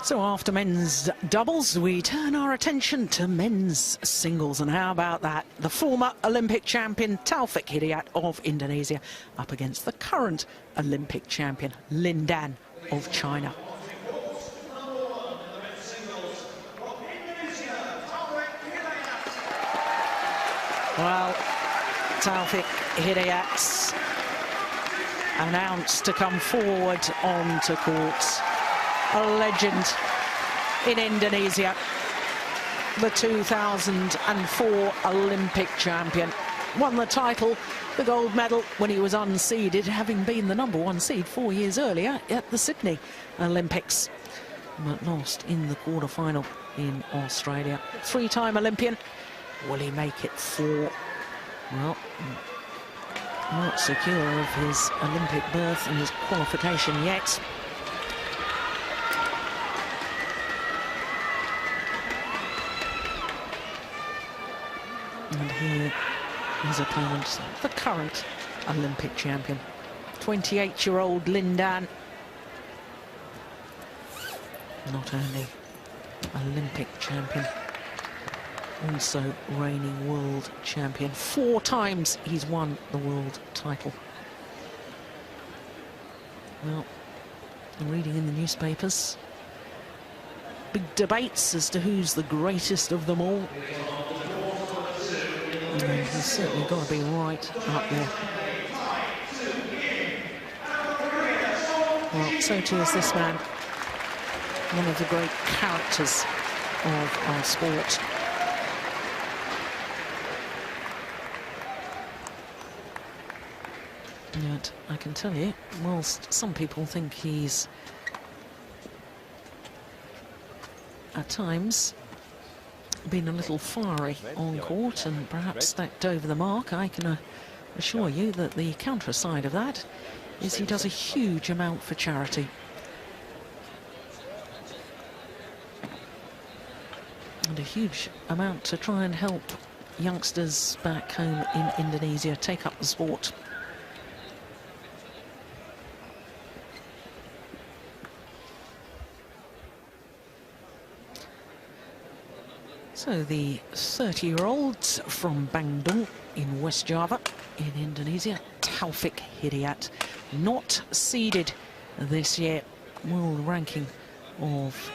So after men's doubles, we turn our attention to men's singles. And how about that? The former Olympic champion Taufik Hidayat of Indonesia up against the current Olympic champion Lin Dan of China. Well, Taufik Hidayat announced to come forward onto court. A legend in Indonesia, the 2004 Olympic champion. Won the title, the gold medal, when he was unseeded, having been the #1 seed 4 years earlier at the Sydney Olympics, but lost in the quarter-final in Australia. Three-time Olympian. Will he make it 4? Well, not secure of his Olympic berth and his qualification yet. And here his opponent, the current Olympic champion, 28-year-old Lin Dan. Not only Olympic champion, also reigning world champion. 4 times he's won the world title. Well, I'm reading in the newspapers, big debates as to who's the greatest of them all. And he's certainly got to be right up there. Well, so too is this man, one of the great characters of our sport. Yet I can tell you, whilst some people think he's at times been a little fiery on court and perhaps stacked over the mark, I can assure you that the counter side of that is he does a huge amount for charity. And a huge amount to try and help youngsters back home in Indonesia take up the sport. So the 30-year-old from Bandung in West Java in Indonesia, Taufik Hidayat, not seeded this year, world ranking of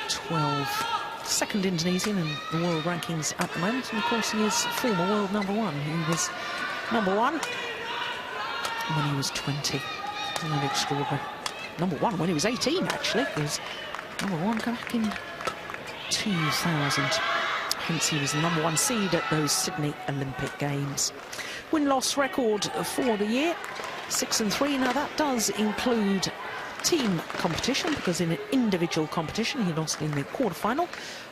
12. Second Indonesian in the world rankings at the moment, and of course he is former world #1. He was #1 when he was 20. Isn't that extraordinary? #1 when he was 18, actually. He was #1 back in 2000. Hence he was the #1 seed at those Sydney Olympic Games. Win-loss record for the year, 6-3. Now that does include team competition, because in an individual competition he lost in the quarter-final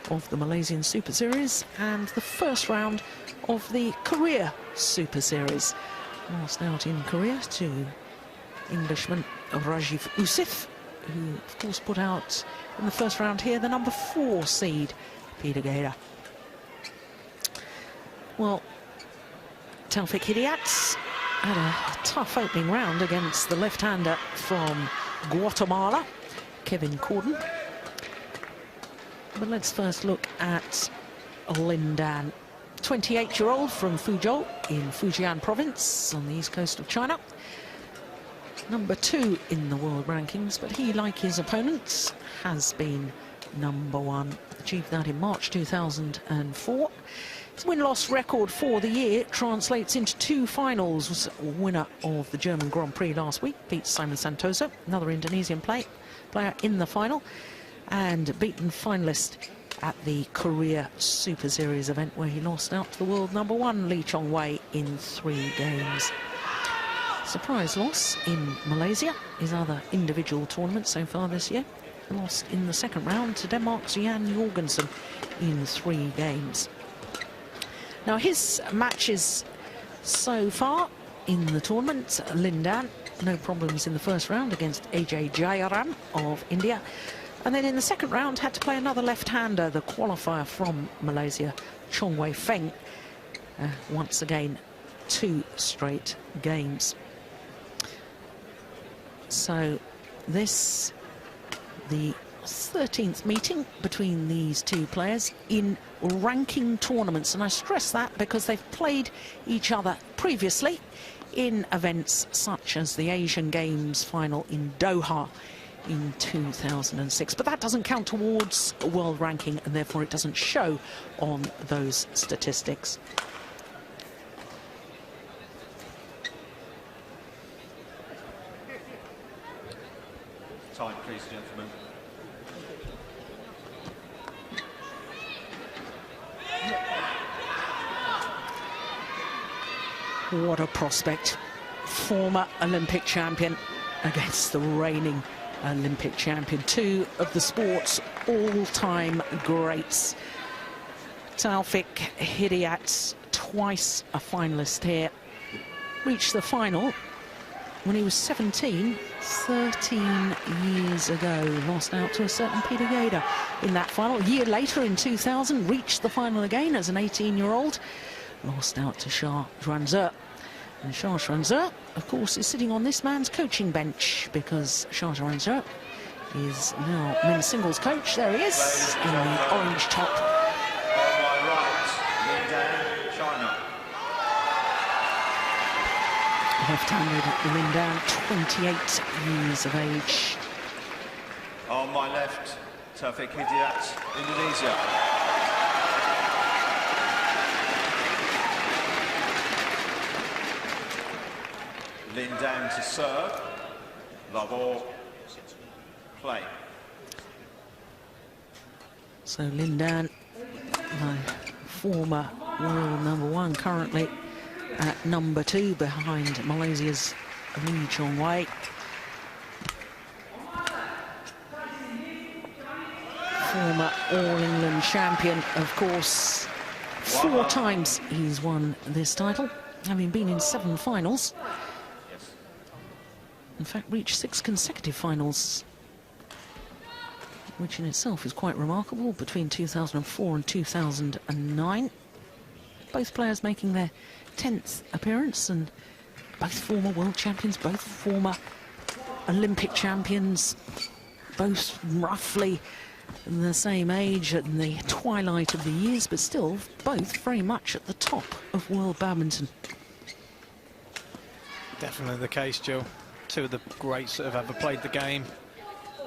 of the Malaysian Super Series and the first round of the Korea Super Series. Lost out in Korea to Englishman Rajiv Usif, who of course put out in the first round here the #4 seed, Peter Gader. Well, Taufik Hidayat had a tough opening round against the left-hander from Guatemala, Kevin Corden. But let's first look at Lin Dan, 28-year-old from Fuzhou in Fujian province on the east coast of China. #2 in the world rankings, but he, like his opponents, has been #1. Achieved that in March 2004. His win-loss record for the year translates into 2 finals. Was winner of the German Grand Prix last week, beat Simon Santoso, another Indonesian player in the final, and beaten finalist at the Korea Super Series event, where he lost out to the world #1 Lee Chong-wei in 3 games. Surprise loss in Malaysia, his other individual tournament so far this year. Lost in the second round to Denmark's Jan Jorgensen in 3 games. Now his matches so far in the tournament, Lin Dan, no problems in the first round against AJ Jayaram of India. And then in the second round had to play another left-hander, the qualifier from Malaysia, Chong Wei Feng. Once again, 2 straight games. So this, the 13th meeting between these two players in ranking tournaments, and I stress that because they've played each other previously in events such as the Asian Games final in Doha in 2006, but that doesn't count towards a world ranking, and therefore it doesn't show on those statistics. Time, please, gentlemen. What a prospect. Former Olympic champion against the reigning Olympic champion. Two of the sport's all-time greats. Taufik Hidayat, twice a finalist here, reached the final when he was 17, 13 years ago. Lost out to a certain Peter Gader in that final. A year later, in 2000, reached the final again as an 18-year-old. Lost out to Shah Zhuanze. And Shah Zhuanze, of course, is sitting on this man's coaching bench because Shah Zhuanze is now men's singles coach. There he is in the orange top. On my right, Lin Dan, China. Left-handed Lin Dan, 28 years of age. On my left, Taufik Hidayat, Indonesia. Lin Dan to serve. Love all. Play. So Lin Dan, my former world #1, currently at #2 behind Malaysia's Lee Chong Wei. Former All-England champion, of course. 4 times he's won this title, having been in 7 finals. In fact, reached 6 consecutive finals, which in itself is quite remarkable, between 2004 and 2009. Both players making their 10th appearance, and both former world champions, both former Olympic champions, both roughly the same age at the twilight of the years, but still both very much at the top of world badminton. Definitely the case, Jill. Two of the greats that have ever played the game.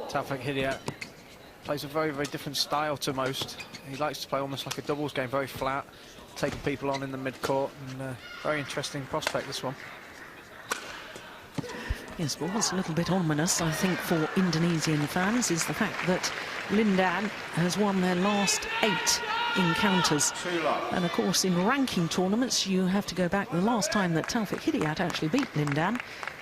Taufik Hidayat plays a very, very different style to most. He likes to play almost like a doubles game, very flat, taking people on in the mid-court, and very interesting prospect, this one. Yes, but what's a little bit ominous, I think, for Indonesian fans is the fact that Lin Dan has won their last 8 encounters. And of course, in ranking tournaments, you have to go back. The last time that Taufik Hidayat actually beat Lin Dan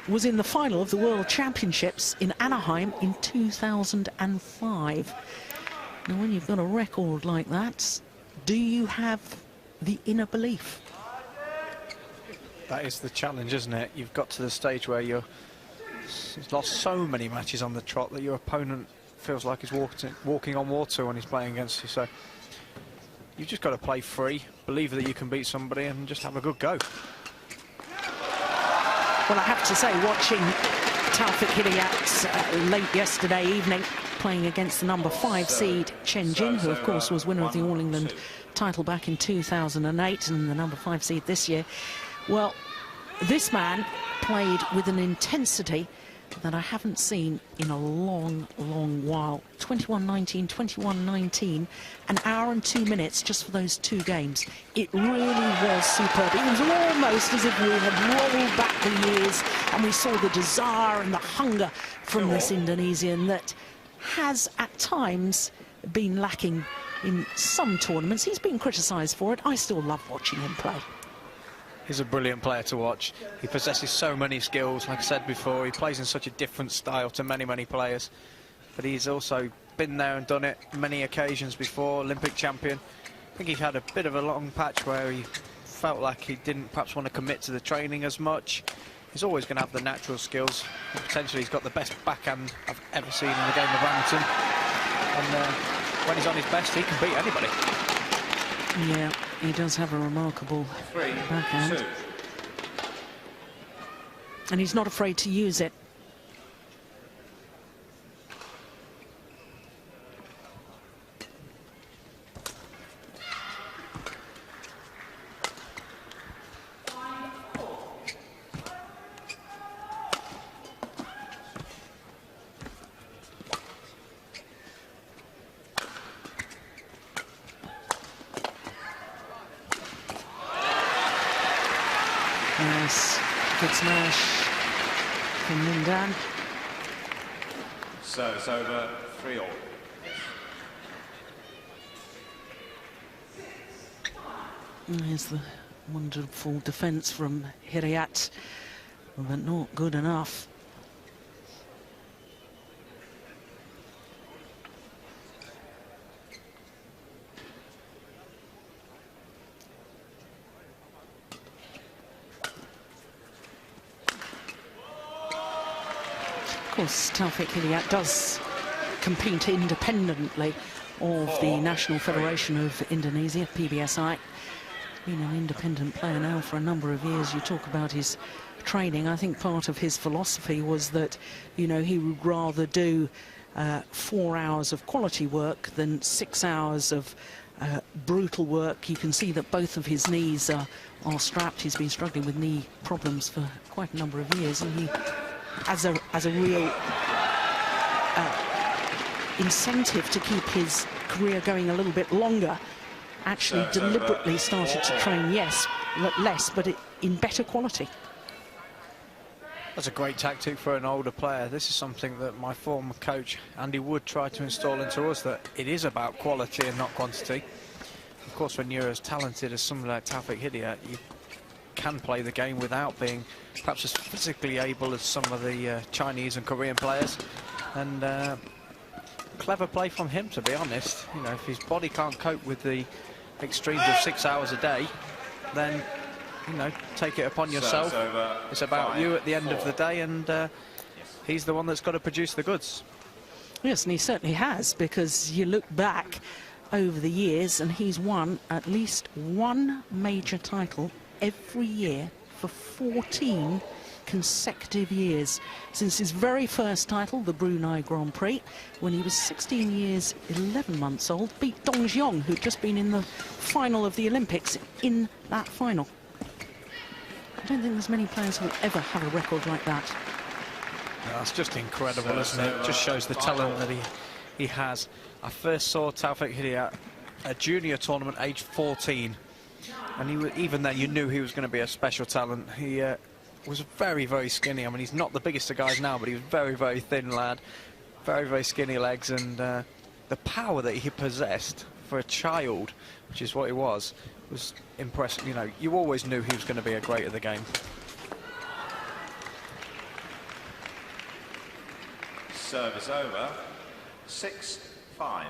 was in the final of the World Championships in Anaheim in 2005. Now, when you've got a record like that, do you have the inner belief? That is the challenge, isn't it? You've got to the stage where you've lost so many matches on the trot that your opponent feels like he's walking on water when he's playing against you. So you've just got to play free, believe that you can beat somebody, and just have a good go. Well, I have to say, watching Taufik Hidayat late yesterday evening, playing against the #5 seed Chen Jin, who of course was winner of the All-England title back in 2008 and the #5 seed this year. Well, this man played with an intensity that I haven't seen in a long, long while. 21-19, 21-19, an hour and 2 minutes just for those 2 games. It really was superb. It was almost as if we had rolled back the years and we saw the desire and the hunger from this Indonesian that has at times been lacking in some tournaments. He's been criticised for it. I still love watching him play. He's a brilliant player to watch. He possesses so many skills. Like I said before, he plays in such a different style to many, many players. But he's also been there and done it many occasions before, Olympic champion. I think he had a bit of a long patch where he felt like he didn't perhaps want to commit to the training as much. He's always going to have the natural skills. And potentially he's got the best backhand I've ever seen in the game of badminton. And when he's on his best, he can beat anybody. Yeah, he does have a remarkable backhand. And he's not afraid to use it. Good smash from Lindan. So it's over 3-all. Here's the wonderful defence from Hidayat, but not good enough. Of course, Taufik Hidayat does compete independently of the National Federation of Indonesia, PBSI. Been an independent player now for a number of years. You talk about his training. I think part of his philosophy was that, you know, he would rather do 4 hours of quality work than 6 hours of brutal work. You can see that both of his knees are strapped. He's been struggling with knee problems for quite a number of years, and he, as a real incentive to keep his career going a little bit longer, actually deliberately started to train, yes, less, but in better quality. That's a great tactic for an older player. This is something that my former coach, Andy Wood, tried to install into us, that it is about quality and not quantity. Of course, when you're as talented as somebody like Taufik Hidayat, you can play the game without being perhaps as physically able as some of the Chinese and Korean players. And clever play from him, to be honest. You know, if his body can't cope with the extremes of 6 hours a day, then, you know, take it upon yourself. It's about you at the end of the day, and he's the one that's got to produce the goods. Yes, and he certainly has, because you look back over the years and he's won at least one major title every year for 14 consecutive years. Since his very first title, the Brunei Grand Prix, when he was 16 years 11 months old, beat Dong Jiong, who'd just been in the final of the Olympics, in that final. I don't think there's many players who will ever have a record like that. That's just incredible, isn't it? Just shows the talent that he has. I first saw Taufik Hidayat at a junior tournament, age 14, and even then you knew he was going to be a special talent. He was very, very skinny. I mean, he's not the biggest of guys now, but he was very, very thin lad, very, very skinny legs, and the power that he possessed for a child, which is what he was impressive. You know, you always knew he was going to be a great at the game. Service over, 6-5.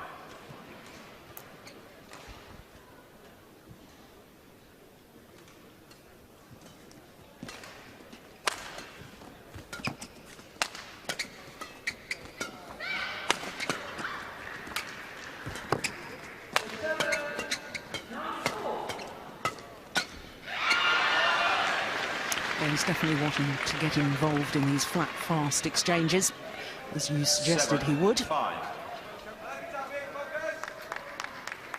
He's definitely wanting to get involved in these flat, fast exchanges, as you suggested he would. 7-5.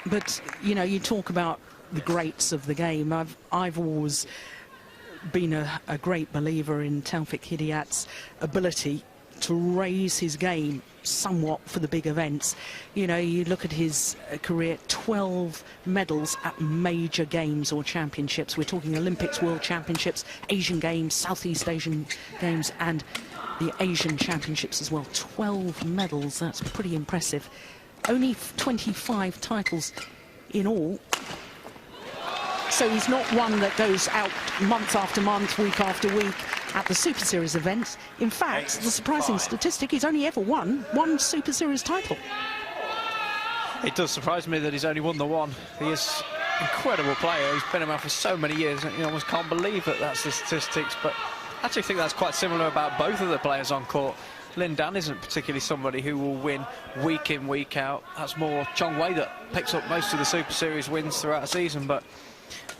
But, you know, you talk about the greats of the game. I've always been a great believer in Taufik Hidayat's ability to raise his game somewhat for the big events. You know, you look at his career, 12 medals at major games or championships. We're talking Olympics, World Championships, Asian Games, Southeast Asian Games, and the Asian Championships as well. 12 medals, that's pretty impressive. Only 25 titles in all. So he's not one that goes out month after month, week after week at the Super Series events. In fact, the surprising statistic, he's only ever won one Super Series title. It does surprise me that he's only won the one. He is an incredible player. He's been around for so many years, and you almost can't believe that that's the statistics. But I actually think that's quite similar about both of the players on court. Lin Dan isn't particularly somebody who will win week in, week out. That's more Chong Wei that picks up most of the Super Series wins throughout a season. But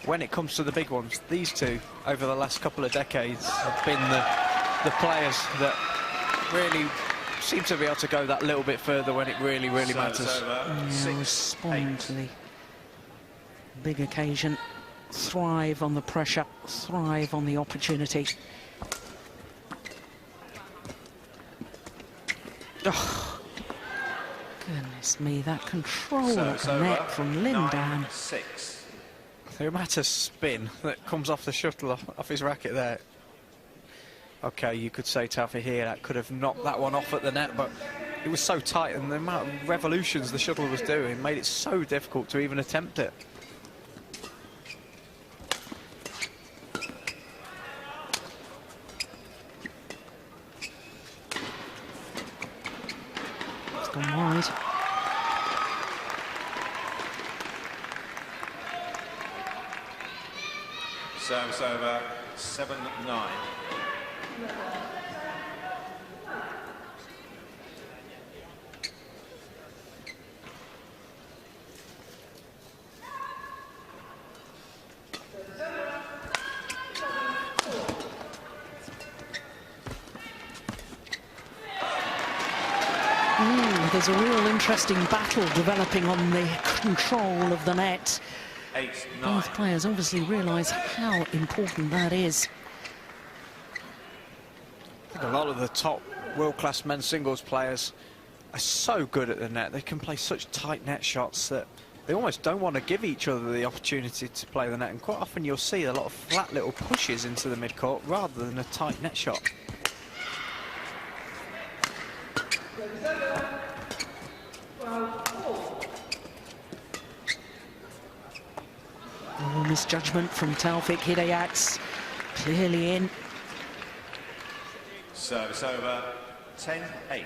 when it comes to the big ones, these two, over the last couple of decades, have been the players that really seem to be able to go that little bit further when it really, really matters. Respond to the big occasion, thrive on the pressure, thrive on the opportunity. Oh, goodness me, that control at the net from Lin Dan. 9-6. The amount of spin that comes off the shuttle off his racket there, okay, you could say Taufik Hidayat could have knocked that one off at the net, but it was so tight, and the amount of revolutions the shuttle was doing made it so difficult to even attempt it. It's gone wide. Service over, 7-9. There's a real interesting battle developing on the control of the net. 8-9. Both players obviously realise how important that is. I think a lot of the top world-class men's singles players are so good at the net. They can play such tight net shots that they almost don't want to give each other the opportunity to play the net. And quite often you'll see a lot of flat little pushes into the mid-court rather than a tight net shot. Oh, misjudgment from Taufik Hidayat. Clearly in. Service over, 10-8.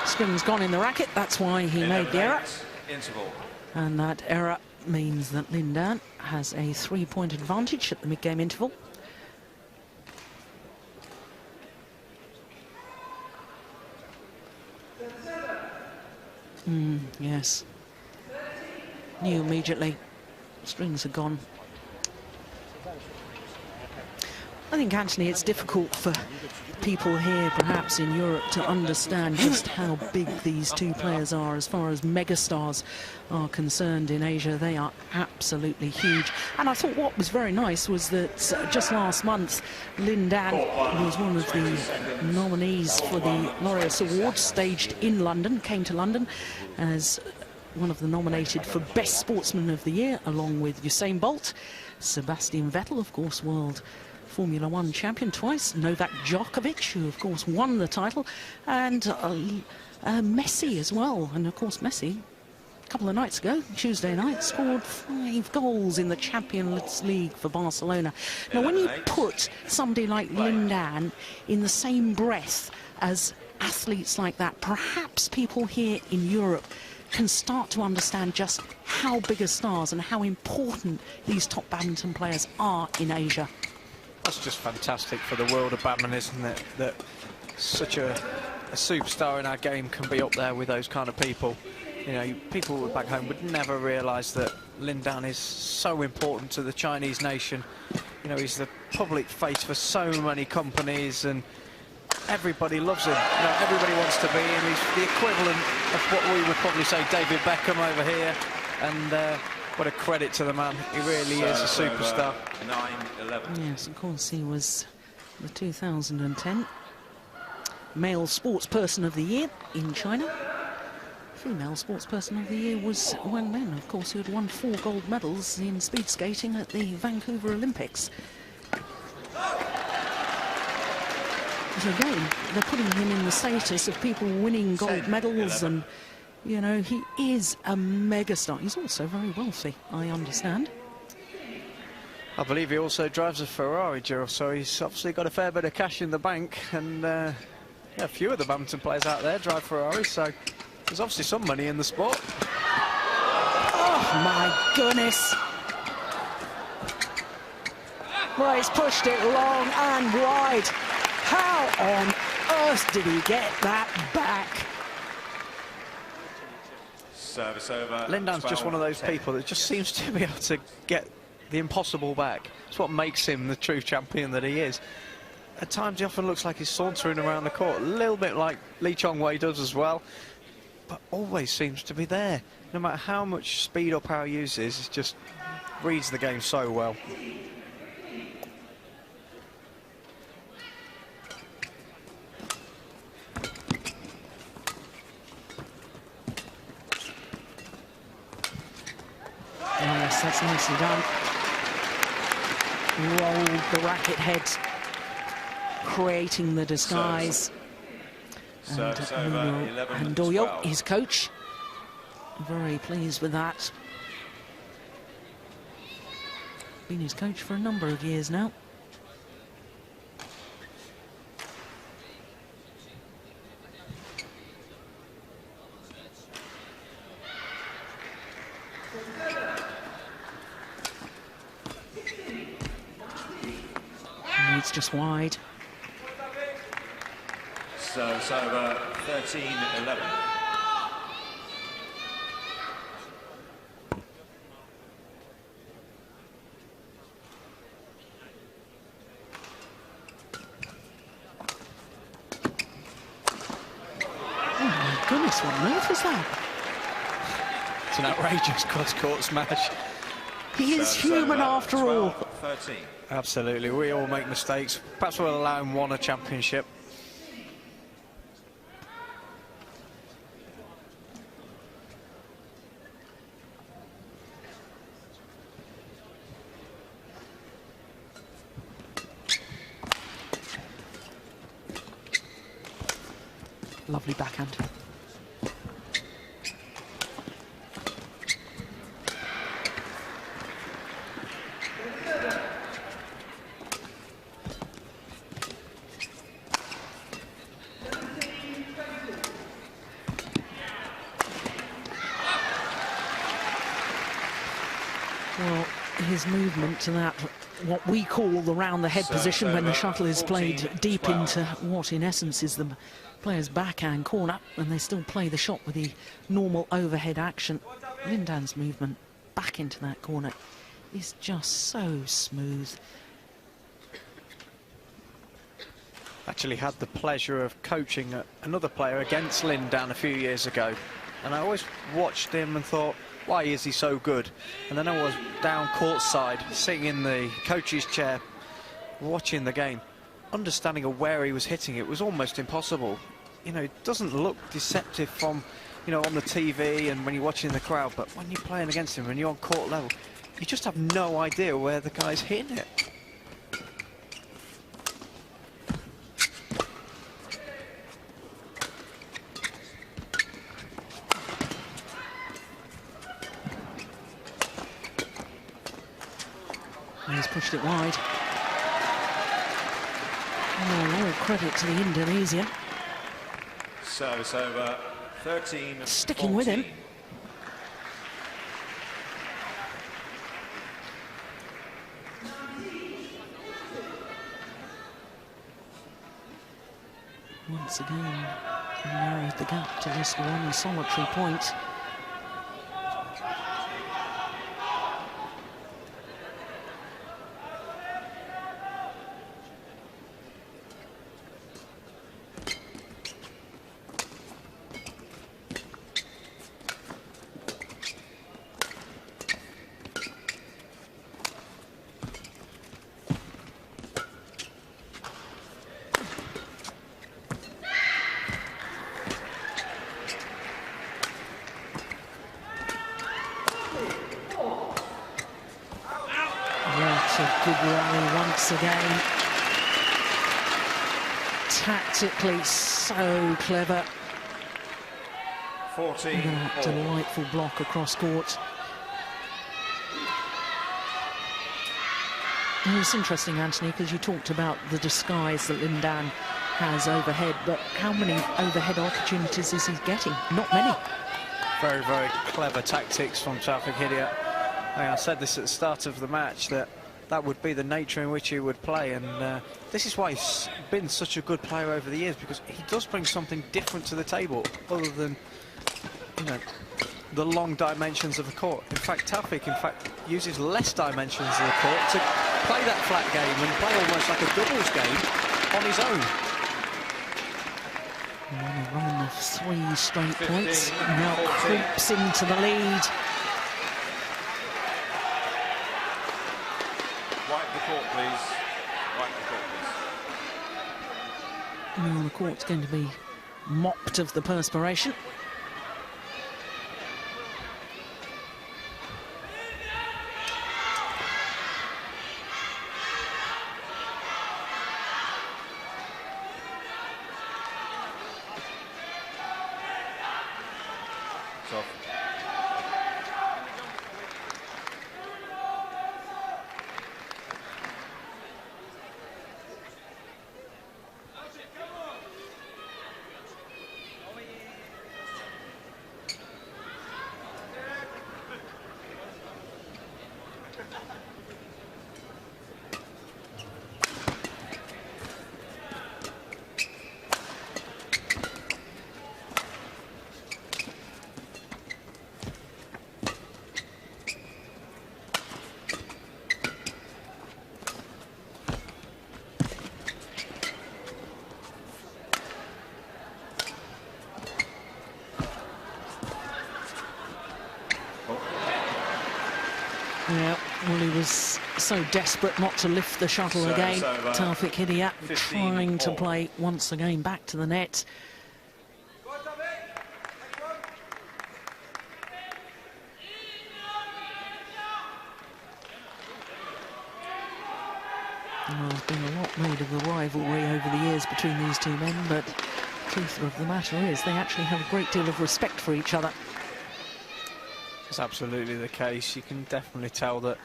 Spin's gone in the racket, that's why he made the error. Interval. And that error means that Lindan has a 3-point advantage at the mid-game interval. Yes. Knew immediately. Strings are gone. I think, Anthony, it's difficult for people here, perhaps in Europe, to understand just how big these two players are as far as megastars are concerned in Asia. They are absolutely huge. And I thought what was very nice was that just last month, Lindan was one of the nominees for the Laureus Awards, staged in London, came to London as one of the nominated for Best Sportsman of the Year, along with Usain Bolt, Sebastian Vettel, of course, world Formula One champion twice, Novak Djokovic, who of course won the title, and Messi as well. And of course Messi, a couple of nights ago, Tuesday night, scored 5 goals in the Champions League for Barcelona. Now when you put somebody like Lindan in the same breath as athletes like that, perhaps people here in Europe can start to understand just how big a stars and how important these top badminton players are in Asia. That's just fantastic for the world of badminton, isn't it? That such a superstar in our game can be up there with those kind of people. You know, people back home would never realise that Lindan is so important to the Chinese nation. You know, he's the public face for so many companies, and everybody loves him. You know, everybody wants to be him. He's the equivalent of what we would probably say David Beckham over here, and what a credit to the man. He really is a superstar. 9-11. Yes, of course, he was the 2010 Male Sportsperson of the Year in China. Female Sportsperson of the Year was Wang Min, of course, who had won 4 gold medals in speed skating at the Vancouver Olympics. So again, they're putting him in the status of people winning gold medals, and you know, he is a megastar. He's also very wealthy, I understand. I believe he also drives a Ferrari, Gerald, so he's obviously got a fair bit of cash in the bank, and yeah, a few of the badminton players out there drive Ferraris, so there's obviously some money in the sport. Oh my goodness! Well, he's pushed it long and wide. How on earth did he get that back? Service over. Lindan's just one of those people that just seems to be able to get the impossible back. It's what makes him the true champion that he is. at times he often looks like he's sauntering around the court, a little bit like Lee Chong-wei does as well, but always seems to be there. No matter how much speed or power he uses, he just reads the game so well. Yes, that's nicely done. Rolled the racket head, creating the disguise. And Handoyo, his coach, very pleased with that. Been his coach for a number of years now. It's just wide. So it's over 13-11. Oh my goodness, what on earth was that? It's an outrageous cross-court smash. He is human after all. 13. Absolutely, we all make mistakes. Perhaps we'll allow him one a championship. Lovely backhand. Well, his movement to that, what we call the round-the-head position when the shuttle is played deep into what in essence is the player's backhand corner, and they still play the shot with the normal overhead action. Lin Dan's movement back into that corner is just so smooth. Actually had the pleasure of coaching another player against Lin Dan a few years ago, and I always watched him and thought, why is he so good? And then I was down courtside, sitting in the coach's chair, watching the game, understanding of where he was hitting. It was almost impossible. You know, it doesn't look deceptive from, you know, on the TV and when you're watching the crowd, but when you're playing against him and you're on court level, you just have no idea where the guy's hitting it. He's pushed it wide. Oh, all credit to the Indonesian. Service over 13. Sticking with him. Once again, narrowed the gap to just one solitary point. What a good rally once again. Tactically so clever. 14. That delightful block across court. And it's interesting, Anthony, because you talked about the disguise that Lin Dan has overhead, but how many overhead opportunities is he getting? Not many. Very, very clever tactics from Taufik Hidayat. I said this at the start of the match, that would be the nature in which he would play, and this is why he's been such a good player over the years, because he does bring something different to the table, other than, you know, the long dimensions of the court. In fact, Taufik, uses less dimensions of the court to play that flat game and play almost like a doubles game, on his own. On a run of 3 straight 15, points. Now 14. creeps into the lead. Wipe the court, please. Wipe the court, please. Now the court's going to be mopped of the perspiration. Off. Yeah, well, he was so desperate not to lift the shuttle So, again. so, Taufik Hidayat 15 trying to all. play once again back to the net. Well, there's been a lot made of the rivalry over the years between these two men, but the truth of the matter is they actually have a great deal of respect for each other. It's absolutely the case. You can definitely tell that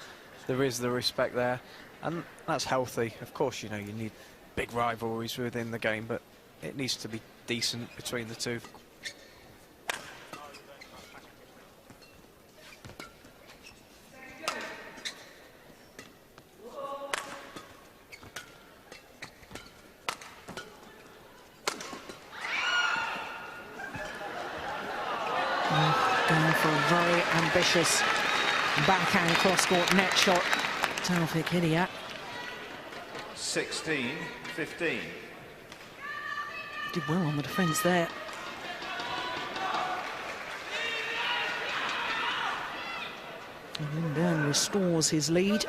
there is the respect there, and that's healthy. Of course, you know, you need big rivalries within the game, but it needs to be decent between the two. Going for a very ambitious backhand cross-court net shot. Taufik Hidayat. 16-15. Did well on the defence there. And Lindan restores his lead.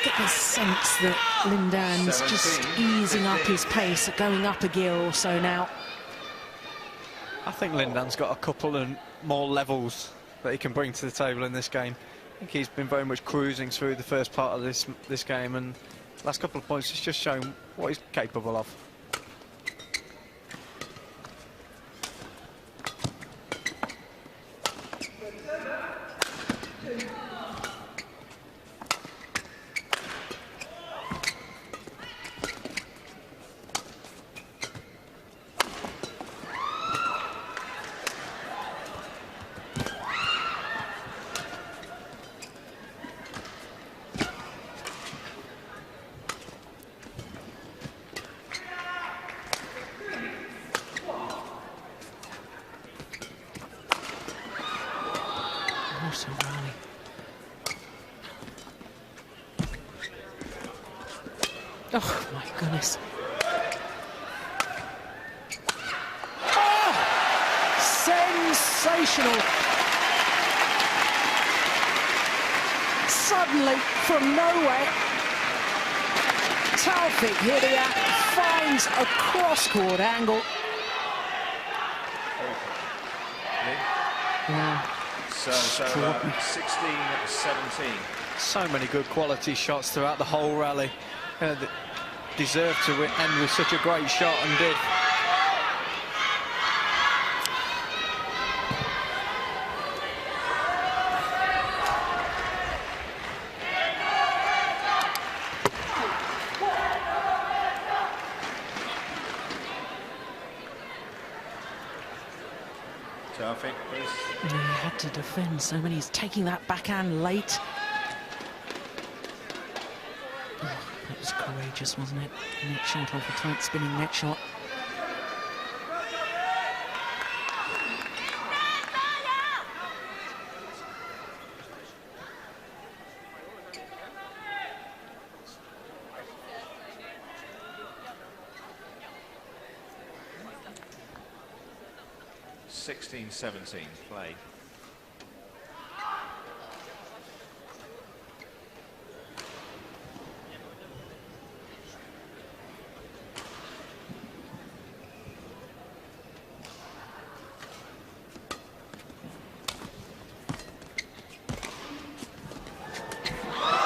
Get the sense that Lindan's just 17, easing up 15. his pace, going up a gear or so now. I think Lindan's got a couple of more levels that he can bring to the table in this game. I think he's been very much cruising through the first part of this game, and last couple of points he's just shown what he's capable of. What a rally. Oh, my goodness. Oh, sensational. Suddenly, from nowhere, Taufik Hidayat finds a cross-court angle. Wow. So 16-17. So many good quality shots throughout the whole rally. That deserved to end with such a great shot, and did. Taufik, please. He had to defend so many. He's taking that backhand late. That was courageous, wasn't it? Net shot off a tight spinning net shot. Sixteen, 17 play.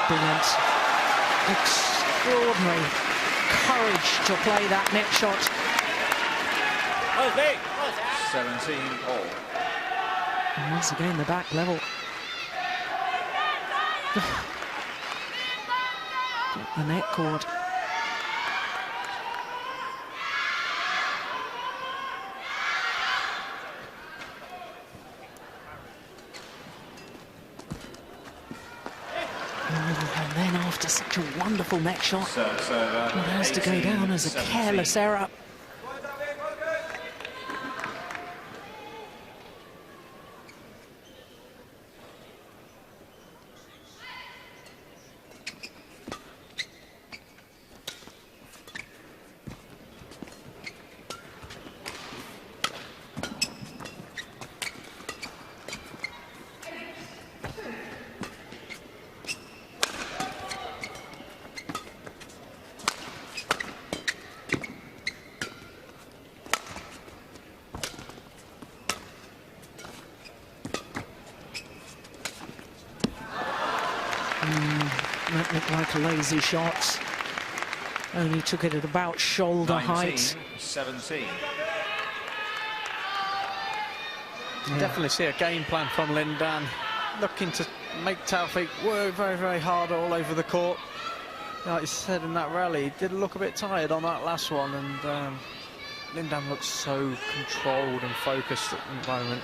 Brilliant. Extraordinary courage to play that net shot. 17 all. And once again, the back level. The net cord. And then after such a wonderful net shot, what has to go down as a careless error. That looked like a lazy shot. Only took it at about shoulder 19, height. 17. You definitely see a game plan from Lindan, looking to make Taufik work very, very hard all over the court. Like you said in that rally, he did look a bit tired on that last one, and Lindan looks so controlled and focused at the moment.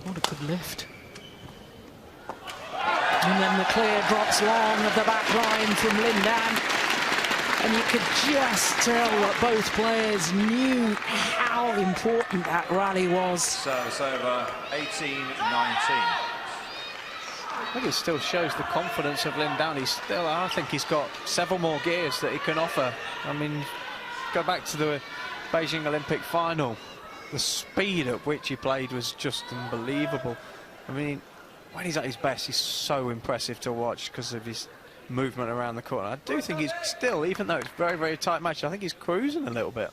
What a good lift. And then the clear drops long of the back line from Lindan. And you could just tell that both players knew how important that rally was. Service over, 18-19. I think it still shows the confidence of Lindan. I think he's got several more gears that he can offer. I mean, go back to the Beijing Olympic final. The speed at which he played was just unbelievable. I mean, when he's at his best, he's so impressive to watch because of his movement around the court. And I do think he's still, even though it's a very, very tight match, I think he's cruising a little bit.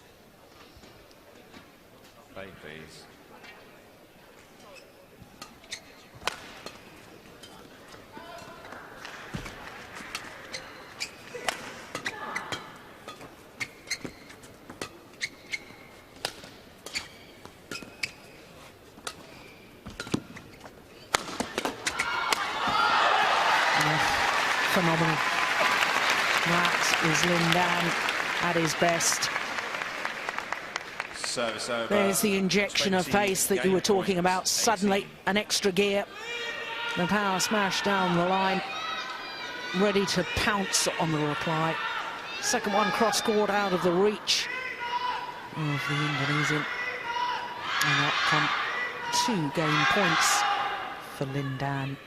Play, please. Phenomenal. That is Lindan at his best. Service over. There's the injection of pace that you were talking about. Suddenly, an extra gear. The power smash down the line. Ready to pounce on the reply. Second one cross-court out of the reach of the Indonesian. And up come 2 game points for Lindan.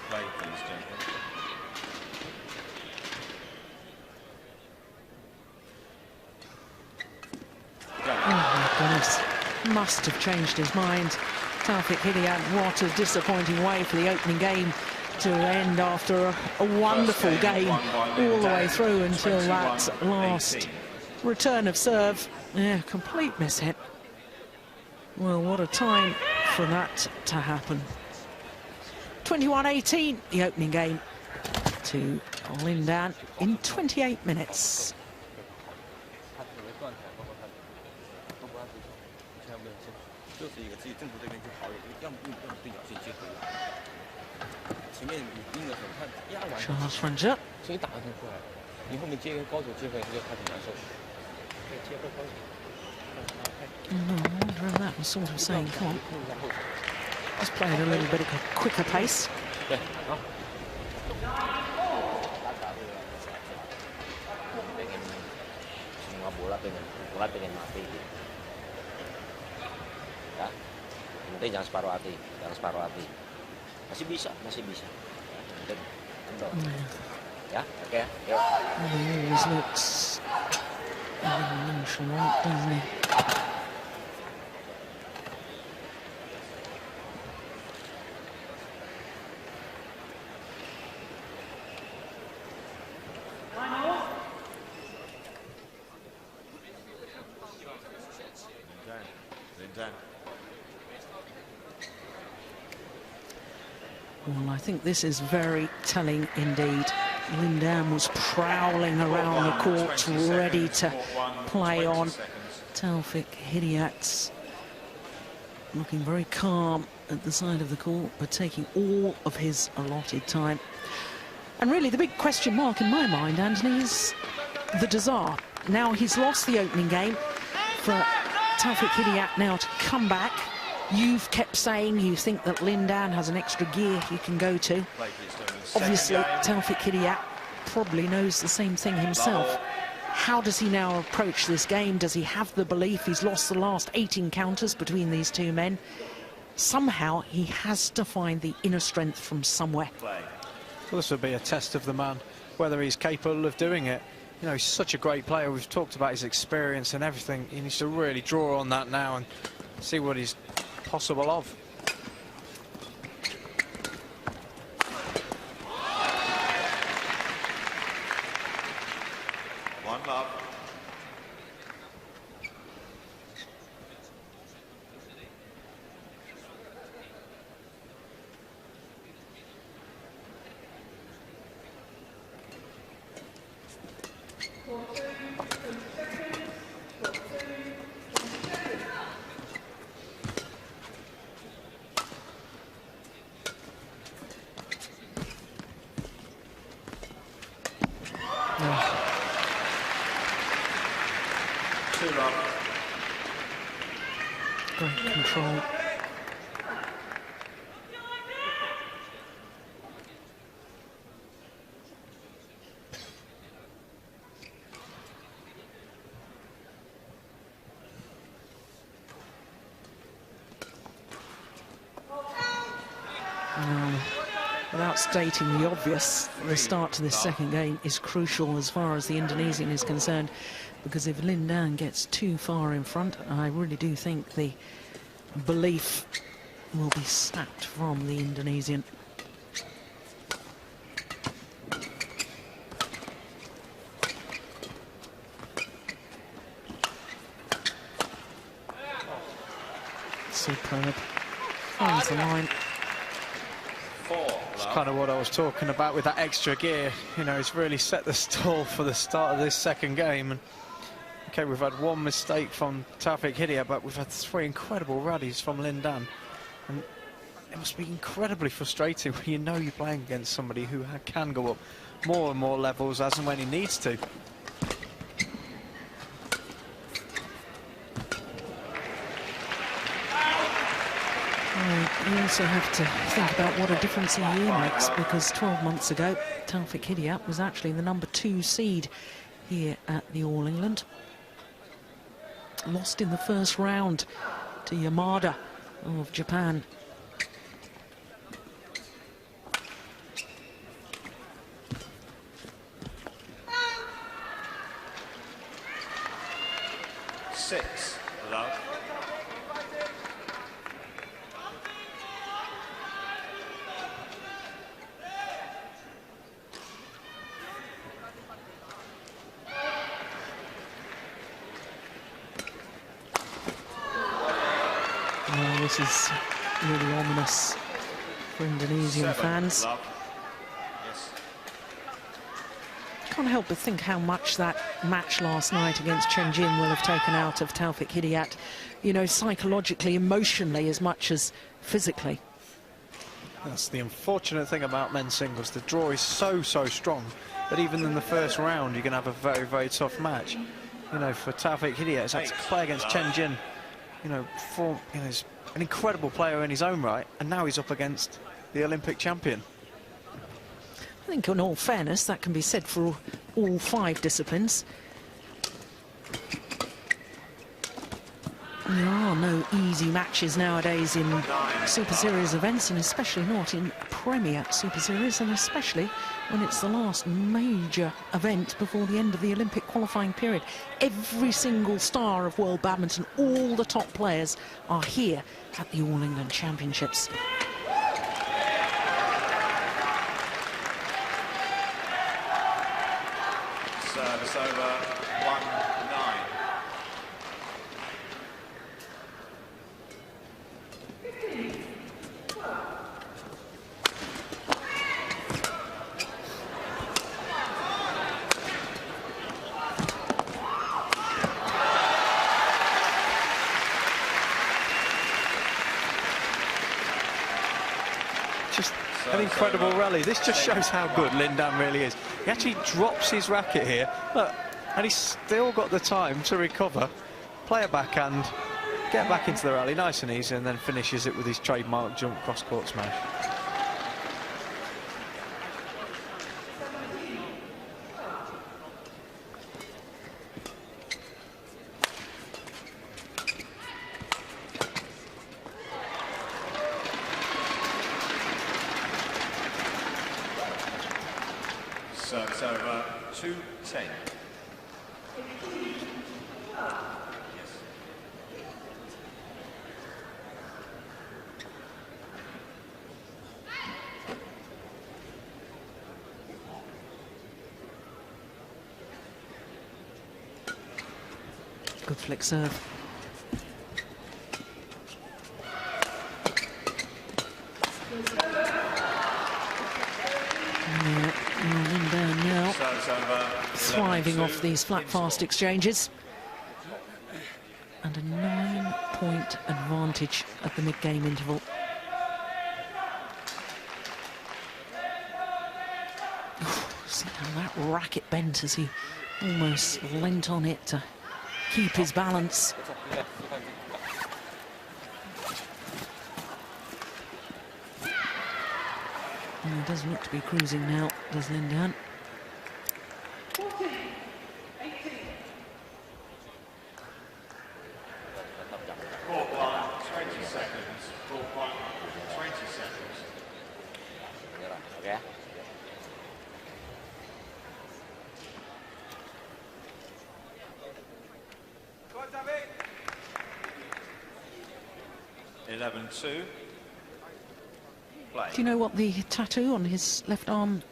Play, please, gentlemen. Go. must have changed his mind. Taufik Hidayat, what a disappointing way for the opening game to end after a wonderful game all the way through until that last return of serve. Yeah, complete mishit. Well, what a time for that to happen. 21-18, the opening game to Lindan in 28 minutes. Charles Ranger. No, I wonder if that was sort of saying, come on, let's play at a little bit of a quicker pace. Jangan separuh hati, masih bisa. Ya, oke ya. Yuk. He always looks a little nonchalant, doesn't he? Well, I think this is very telling indeed. Lindan was prowling around the court, ready to play on. Taufik Hidayat looking very calm at the side of the court, but taking all of his allotted time. And really the big question mark in my mind, Anthony, is the Desire. Now he's lost the opening game. For Taufik Hidayat now to come back. You've kept saying you think that Lindan has an extra gear he can go to. Obviously, Taufik Hidayat probably knows the same thing himself. How does he now approach this game? Does he have the belief? He's lost the last 8 encounters between these two men. Somehow, he has to find the inner strength from somewhere. Well, this will be a test of the man, whether he's capable of doing it. You know, he's such a great player. We've talked about his experience and everything. He needs to really draw on that now and see what he's possible of. One love. Great control. Without stating the obvious, the start to this second game is crucial as far as the Indonesian is concerned, because if Lindan gets too far in front, I really do think the belief will be sapped from the Indonesian. Superb. Finds the line. It's kind of what I was talking about with that extra gear. You know, he's really set the stall for the start of this second game. And okay, we've had one mistake from Taufik Hidayat, but we've had 3 incredible rallies from Lindan. And it must be incredibly frustrating when you know you're playing against somebody who can go up more and more levels as and when he needs to. You also have to think about what a difference a year makes, because 12 months ago, Taufik Hidayat was actually the #2 seed here at the All England. Lost in the first round to Yamada of Japan. Six love. this is really ominous for Indonesian fans. Love. Yes. Can't help but think how much that match last night against Tianjin will have taken out of Taufik Hidayat, you know, psychologically, emotionally, as much as physically. That's the unfortunate thing about men's singles. The draw is so strong that even in the first round you can have a very tough match. You know, for Taufik Hidayat, it's had to play against Chen Jin. You know, he's an incredible player in his own right, and now he's up against the Olympic champion. I think, in all fairness, that can be said for all 5 disciplines. There are no easy matches nowadays in Super Series events, and especially not in Premier Super Series, and especially when it's the last major event before the end of the Olympic qualifying period. Every single star of world badminton, all the top players, are here at the All England Championships. Service over 1-9. Just an incredible rally. This just shows how good Lin Dan really is. He actually drops his racket here, look, and he's still got the time to recover, play a backhand, get back into the rally nice and easy, and then finishes it with his trademark jump cross-court smash. Service over 2-10. Good flick serve. Lin Dan now thriving off these flat fast exchanges, and a 9-point advantage at the mid-game interval. See how that racket bent as he almost leant on it to keep his balance. And he does look to be cruising now, does Lin Dan. Okay. 11-2. Play. Do you know what the tattoo on his left arm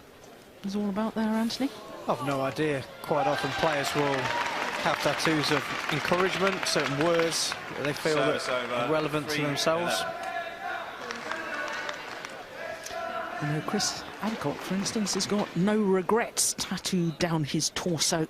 is all about there, Anthony? I've no idea. Quite often players will have tattoos of encouragement, certain words that they feel that are relevant to themselves. You know, Chris Adcock, for instance, has got no regrets tattooed down his torso.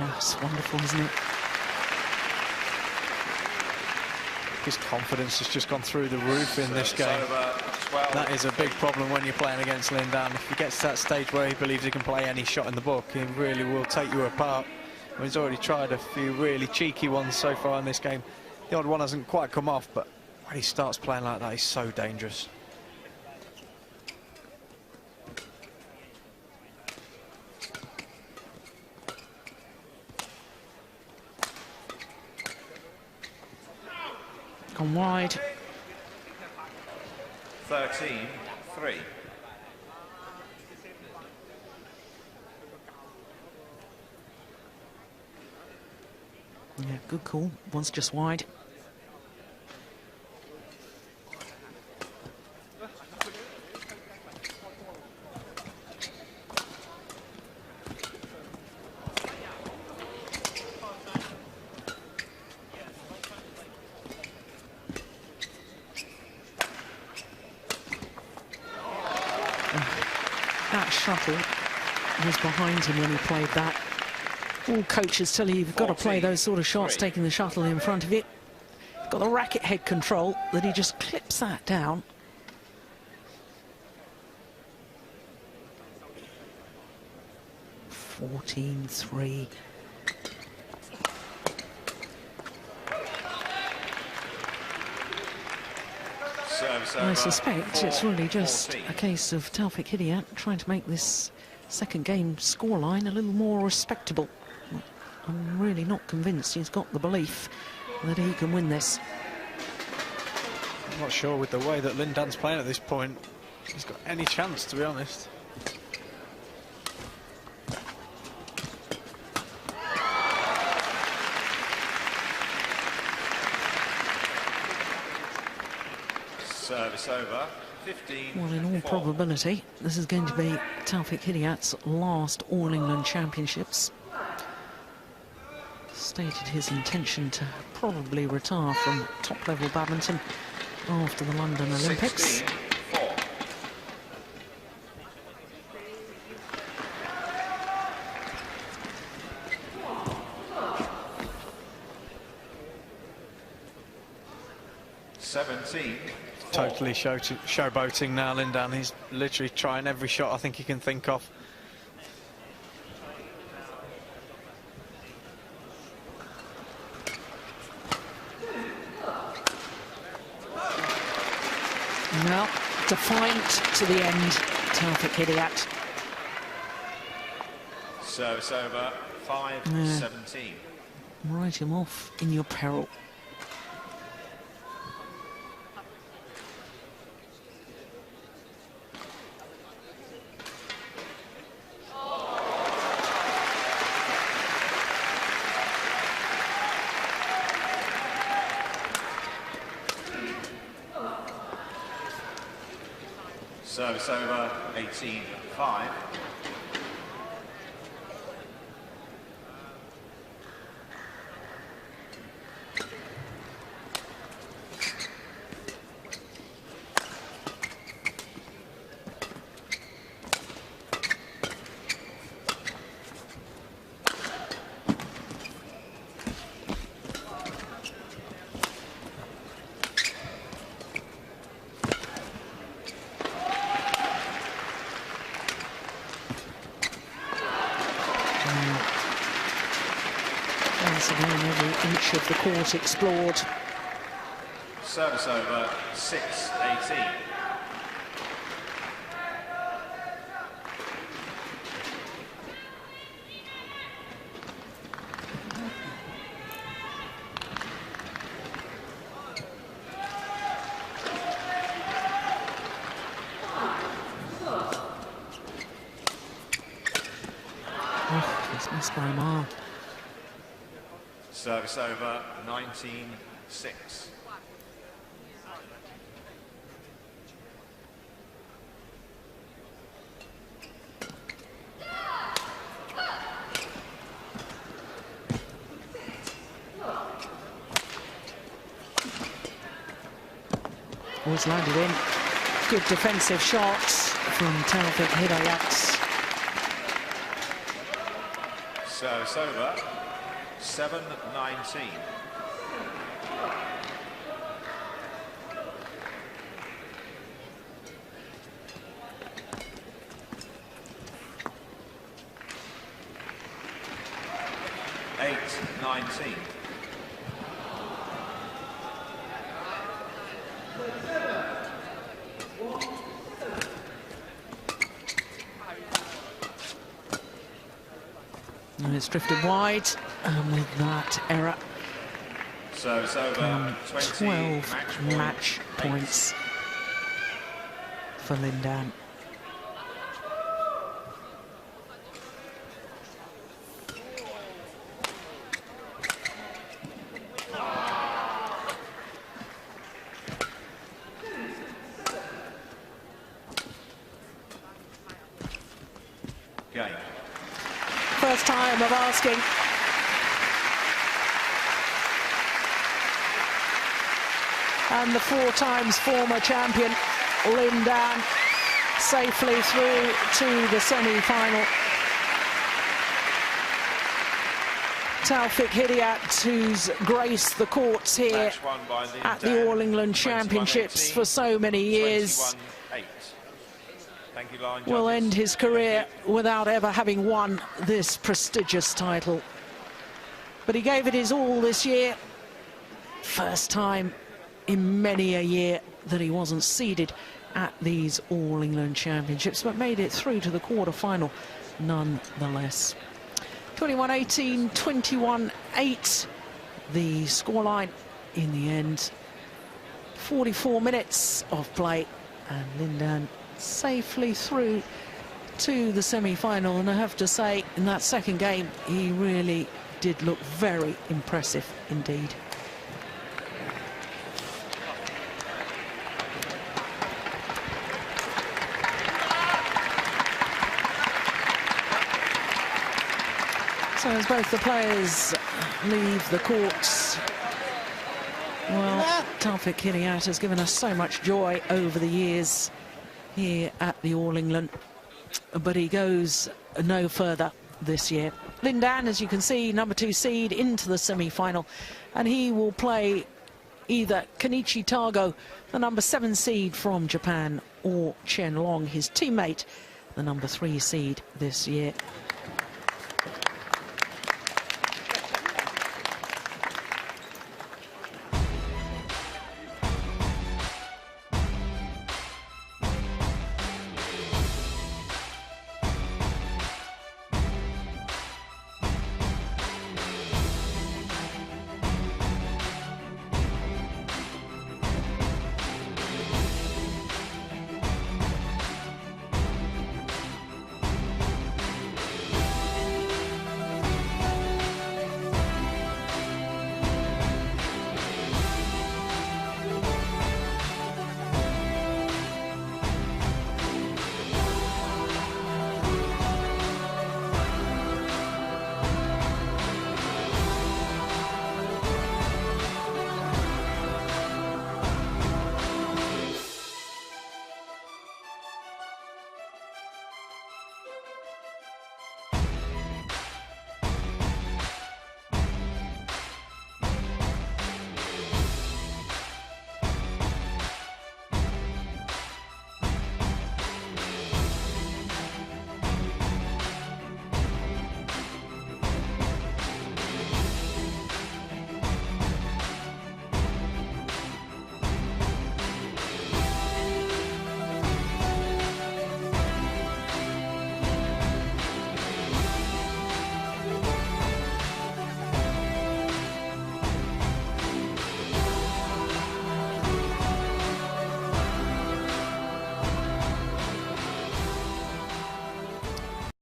Oh, it's wonderful, isn't it? His confidence has just gone through the roof in this game. That is a big problem when you're playing against Lin Dan. If he gets to that stage where he believes he can play any shot in the book, he really will take you apart. I mean, he's already tried a few really cheeky ones so far in this game. The odd one hasn't quite come off, but when he starts playing like that, he's so dangerous. Gone wide. 13-3. Yeah, good call. Was just wide. That shuttle was behind him when he played that. All coaches tell you you've got to play those sort of shots, taking the shuttle in front of you. Got the racket head control that he just clips that down. (14-3). I suspect it's really just a case of Taufik Hidayat trying to make this second game scoreline a little more respectable. I'm really not convinced he's got the belief that he can win this. I'm not sure with the way that Lin Dan's playing at this point he's got any chance, to be honest. Service over, 15. Well, in all probability, this is going to be Taufik Hidayat's last All England Championships. Stated his intention to probably retire from top-level badminton after the London Olympics. 16-4. Totally showboating now, Lin Dan. He's literally trying every shot I think he can think of. Well, defiant to the end, Taufik Hidayat. Service over, 5-17. Write him off in your peril. Service over, 18-5. Once again, every inch of the court explored. Service over, 6-18. Oh, it's missed by a mile. Service over, 19-6. Always landed in. Good defensive shots from Taufik Hidayat. Service over, 7-19. And it's drifted wide, and with that error, Service over, 20 12 match points for Lin Dan. Game. First time of asking. And the 4 times former champion, Lin Dan, safely through to the semi-final. Taufik Hidayat, who's graced the courts here at the All England Championships for so many years, will end his career without ever having won this prestigious title. But he gave it his all this year. First time in many a year that he wasn't seeded at these All England Championships, but made it through to the quarter-final nonetheless. 21-18, 21-8, the scoreline in the end. 44 minutes of play, and Lindan safely through to the semi-final. And I have to say, in that second game, he really did look very impressive indeed. So as both the players leave the courts, well, Taufik Hidayat has given us so much joy over the years here at the All England, but he goes no further this year. Lindan, as you can see, number 2 seed into the semi-final, and he will play either Kenichi Tago, the number 7 seed from Japan, or Chen Long, his teammate, the number 3 seed this year.